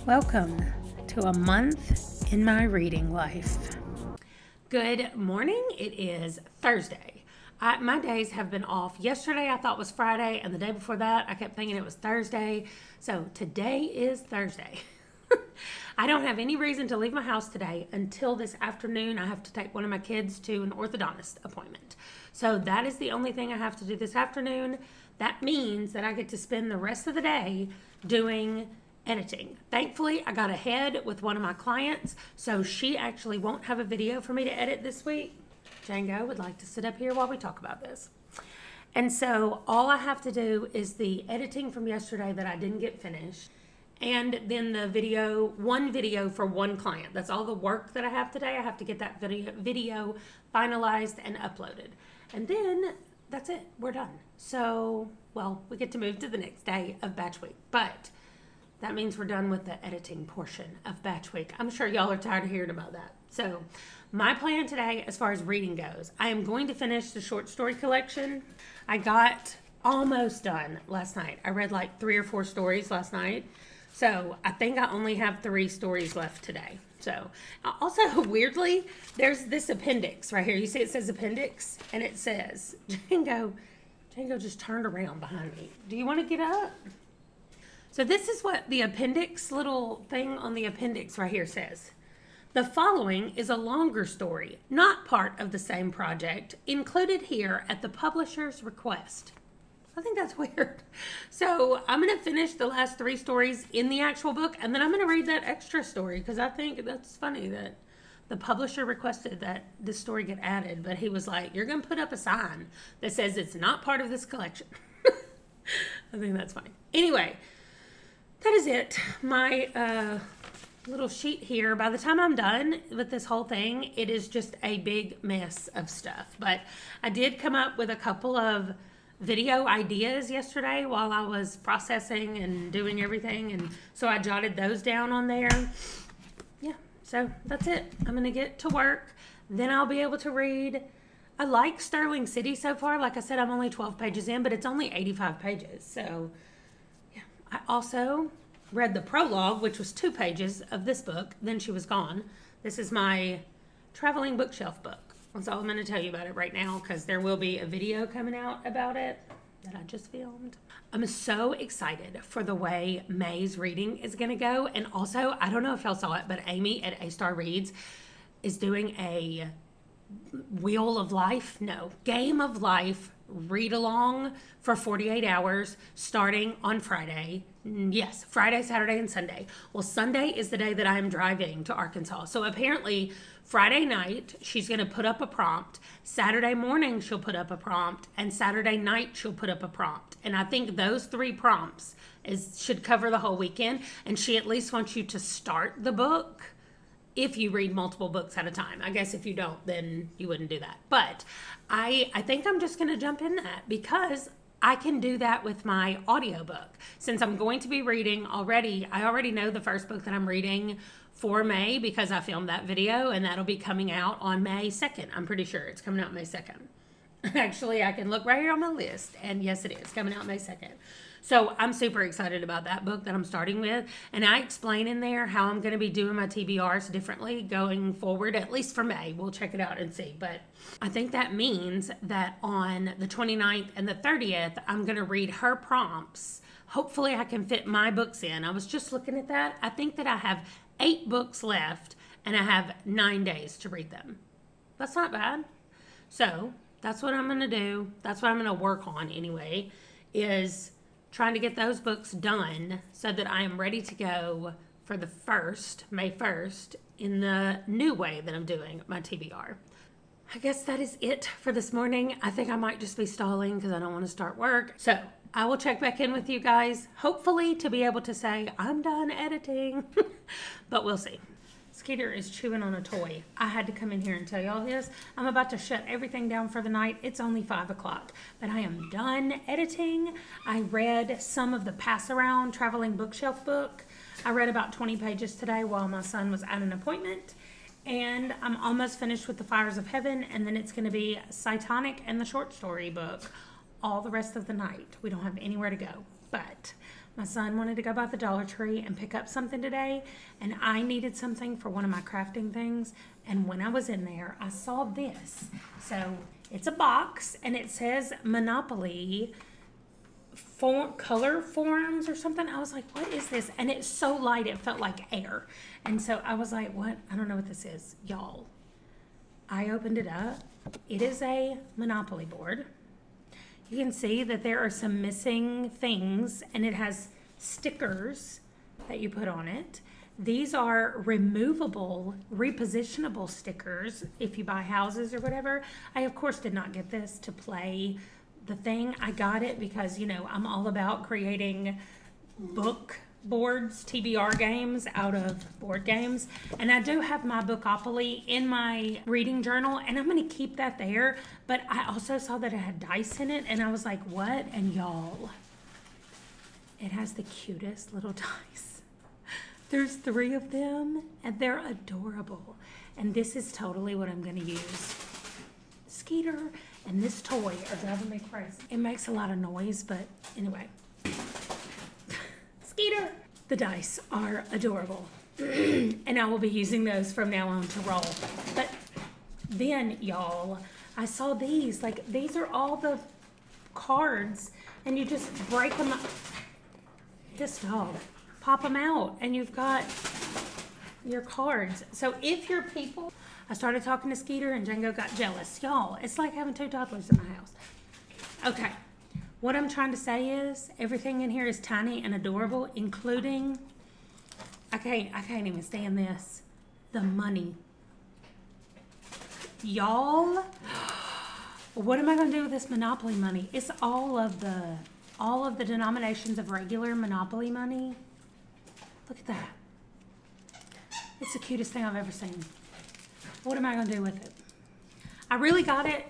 Welcome to a month in my reading life. Good morning. It is Thursday. My days have been off. Yesterday I thought was Friday, and the day before that I kept thinking it was Thursday. So today is Thursday. I don't have any reason to leave my house today until this afternoon. I have to take one of my kids to an orthodontist appointment. So that is the only thing I have to do this afternoon. That means that I get to spend the rest of the day doing editing. Thankfully, I got ahead with one of my clients, so she actually won't have a video for me to edit this week. Django would like to sit up here while we talk about this. And so all I have to do is the editing from yesterday that I didn't get finished, and then the video, one video for one client. That's all the work that I have today. I have to get that video finalized and uploaded. And then that's it. We're done. So, well, we get to move to the next day of batch week. But that means we're done with the editing portion of batch week. I'm sure y'all are tired of hearing about that. So my plan today, as far as reading goes, I am going to finish the short story collection. I got almost done last night. I read like 3 or 4 stories last night. So I think I only have 3 stories left today. So also, weirdly, there's this appendix right here. You see it says appendix, and it says, Django just turned around behind me. Do you want to get up? So this is what the appendix, little thing on the appendix right here says. The following is a longer story, not part of the same project, included here at the publisher's request. I think that's weird. So I'm going to finish the last 3 stories in the actual book, and then I'm going to read that extra story because I think that's funny that the publisher requested that this story get added, but he was like, you're going to put up a sign that says it's not part of this collection. I think that's funny. Anyway, that is it. My little sheet here, by the time I'm done with this whole thing, it is just a big mess of stuff. But I did come up with a couple of video ideas yesterday while I was processing and doing everything, and so I jotted those down on there. Yeah, so that's it. I'm gonna get to work, then I'll be able to read. I like Sterling City so far. Like I said, I'm only 12 pages in, but it's only 85 pages, so yeah. I also read the prologue, which was 2 pages of this book. Then she was gone. This is my traveling bookshelf book. That's all I'm going to tell you about it right now, because there will be a video coming out about it that I just filmed. I'm so excited for the way May's reading is going to go. And also, I don't know if y'all saw it, but Amy at A-Star Reads is doing a Game of Life read along for 48 hours starting on Friday. Yes, Friday, Saturday, and Sunday. Well, Sunday is the day that I am driving to Arkansas. So apparently Friday night, she's going to put up a prompt. Saturday morning, she'll put up a prompt. And Saturday night, she'll put up a prompt. And I think those 3 prompts should cover the whole weekend. And she at least wants you to start the book if you read multiple books at a time. I guess if you don't, then you wouldn't do that. But I think I'm just going to jump in that because I can do that with my audiobook. Since I'm going to be reading already, I already know the first book that I'm reading for May because I filmed that video, and that'll be coming out on May 2nd. I'm pretty sure it's coming out May 2nd. Actually, I can look right here on my list, and yes, it is coming out May 2nd. So I'm super excited about that book that I'm starting with. And I explain in there how I'm going to be doing my TBRs differently going forward, at least for May. We'll check it out and see. But I think that means that on the 29th and the 30th, I'm going to read her prompts. Hopefully I can fit my books in. I was just looking at that. I think that I have 8 books left, and I have 9 days to read them. That's not bad. So that's what I'm going to do. That's what I'm going to work on anyway, is trying to get those books done so that I am ready to go for the May 1st, in the new way that I'm doing my TBR. I guess that is it for this morning. I think I might just be stalling because I don't want to start work. So I will check back in with you guys, hopefully to be able to say I'm done editing, but we'll see. Skeeter is chewing on a toy. I had to come in here and tell y'all this. I'm about to shut everything down for the night. It's only 5 o'clock, but I am done editing. I read some of the Pass Around Traveling Bookshelf book. I read about 20 pages today while my son was at an appointment, and I'm almost finished with The Fires of Heaven, and then it's going to be Cytonic and the short story book all the rest of the night. We don't have anywhere to go, but My son wanted to go by the Dollar Tree and pick up something today, and I needed something for one of my crafting things. And when I was in there, I saw this. So it's a box, and it says Monopoly color forms or something. I was like, what is this? And it's so light, it felt like air. And so I was like, what? I don't know what this is, y'all. I opened it up. It is a Monopoly board. You can see that there are some missing things, and it has stickers that you put on it. These are removable, repositionable stickers if you buy houses or whatever. I, of course, did not get this to play the thing. I got it because, you know, I'm all about creating book boards, TBR games out of board games. And I do have my Bookopoly in my reading journal, and I'm going to keep that there. But I also saw that it had dice in it, and I was like, what? And y'all, it has the cutest little dice. There's 3 of them, and they're adorable. And this is totally what I'm going to use. Skeeter and this toy are driving me crazy. It makes a lot of noise, but anyway. Skeeter! The dice are adorable. And I will be using those from now on to roll. But then, y'all, I saw these. Like, these are all the cards, and you just break them up. This dog. Pop them out, and you've got your cards. So if you're people... I started talking to Skeeter, and Django got jealous. Y'all, it's like having 2 toddlers in my house. Okay. What I'm trying to say is everything in here is tiny and adorable, including, I can't even stand this, the money. Y'all, what am I going to do with this Monopoly money? It's all of the denominations of regular Monopoly money. Look at that. It's the cutest thing I've ever seen. What am I going to do with it? I really got it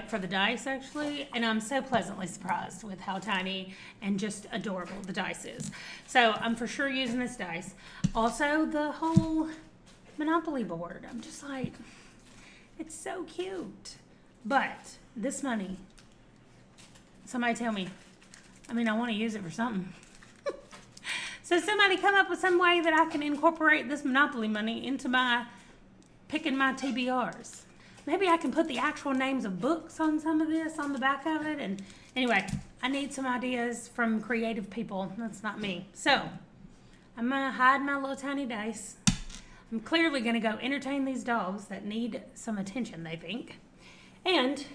for the dice, actually, and I'm so pleasantly surprised with how tiny and just adorable the dice is. So I'm for sure using this dice. Also, the whole Monopoly board. I'm just like, it's so cute. But this money, somebody tell me. I mean, I want to use it for something. So somebody come up with some way that I can incorporate this Monopoly money into my picking my TBRs. Maybe I can put the actual names of books on some of this on the back of it. And anyway, I need some ideas from creative people. That's not me. So I'm going to hide my little tiny dice. I'm clearly going to go entertain these dogs that need some attention, they think. And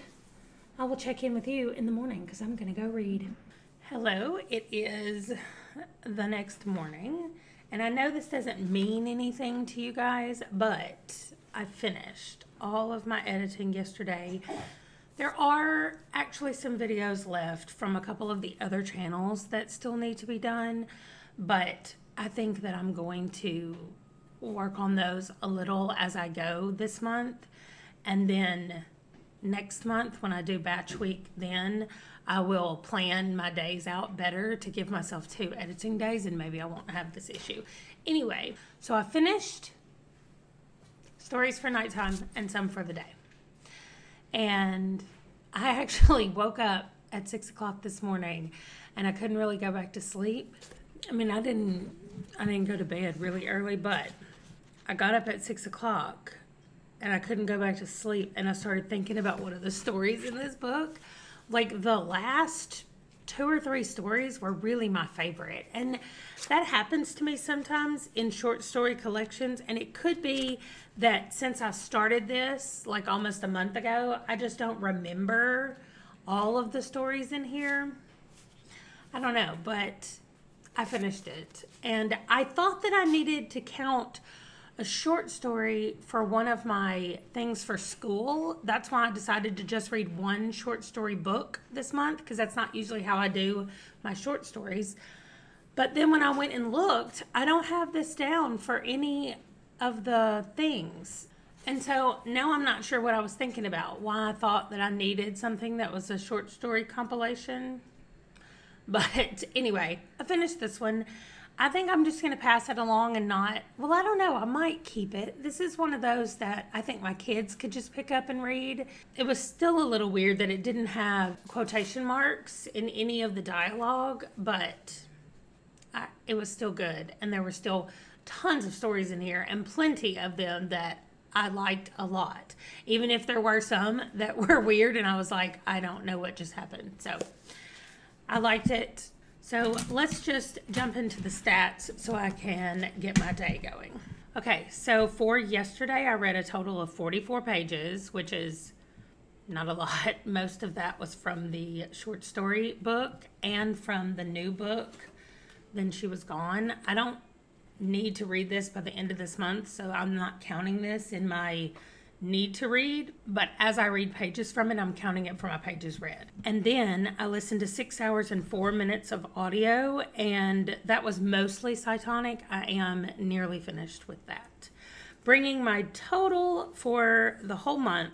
I will check in with you in the morning because I'm going to go read. Hello, it is the next morning. And I know this doesn't mean anything to you guys, but I finished all of my editing yesterday. There are actually some videos left from a couple of the other channels that still need to be done, but I think that I'm going to work on those a little as I go this month, and then next month when I do batch week, then I will plan my days out better to give myself 2 editing days, and maybe I won't have this issue. Anyway, so I finished stories for nighttime and some for the day. And I actually woke up at 6 o'clock this morning, and I couldn't really go back to sleep. I mean, I didn't go to bed really early, but I got up at 6 o'clock and I couldn't go back to sleep. And I started thinking about one of the stories in this book. Like, the last 2 or 3 stories were really my favorite. And that happens to me sometimes in short story collections. And it could be that since I started this like almost a month ago, I just don't remember all of the stories in here. I don't know, but I finished it. And I thought that I needed to count a short story for one of my things for school. That's why I decided to just read 1 short story book this month, because that's not usually how I do my short stories. But then when I went and looked, I don't have this down for any of the things. And so now I'm not sure what I was thinking about, why I thought that I needed something that was a short story compilation. But anyway, I finished this one. I think I'm just going to pass it along and not, well, I don't know. I might keep it. This is one of those that I think my kids could just pick up and read. It was still a little weird that it didn't have quotation marks in any of the dialogue, but it was still good. And there were still tons of stories in here and plenty of them that I liked a lot. Even if there were some that were weird and I was like, I don't know what just happened. So I liked it. So let's just jump into the stats so I can get my day going. Okay, so for yesterday, I read a total of 44 pages, which is not a lot. Most of that was from the short story book and from the new book, Then She Was Gone. I don't need to read this by the end of this month, so I'm not counting this in my need to read, but as I read pages from it, I'm counting it for my pages read. And then I listened to 6 hours and 4 minutes of audio, and that was mostly Cytonic. I am nearly finished with that, bringing my total for the whole month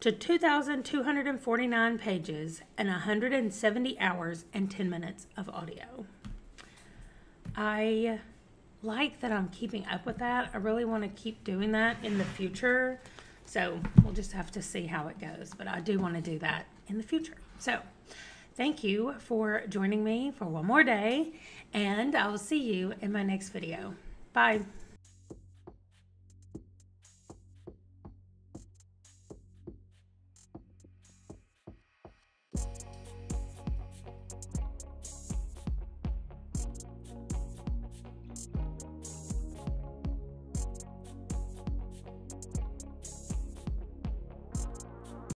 to 2,249 pages and 170 hours and 10 minutes of audio. I like that I'm keeping up with that. I really want to keep doing that in the future. So we'll just have to see how it goes. But I do want to do that in the future. So thank you for joining me for one more day. And I will see you in my next video. Bye.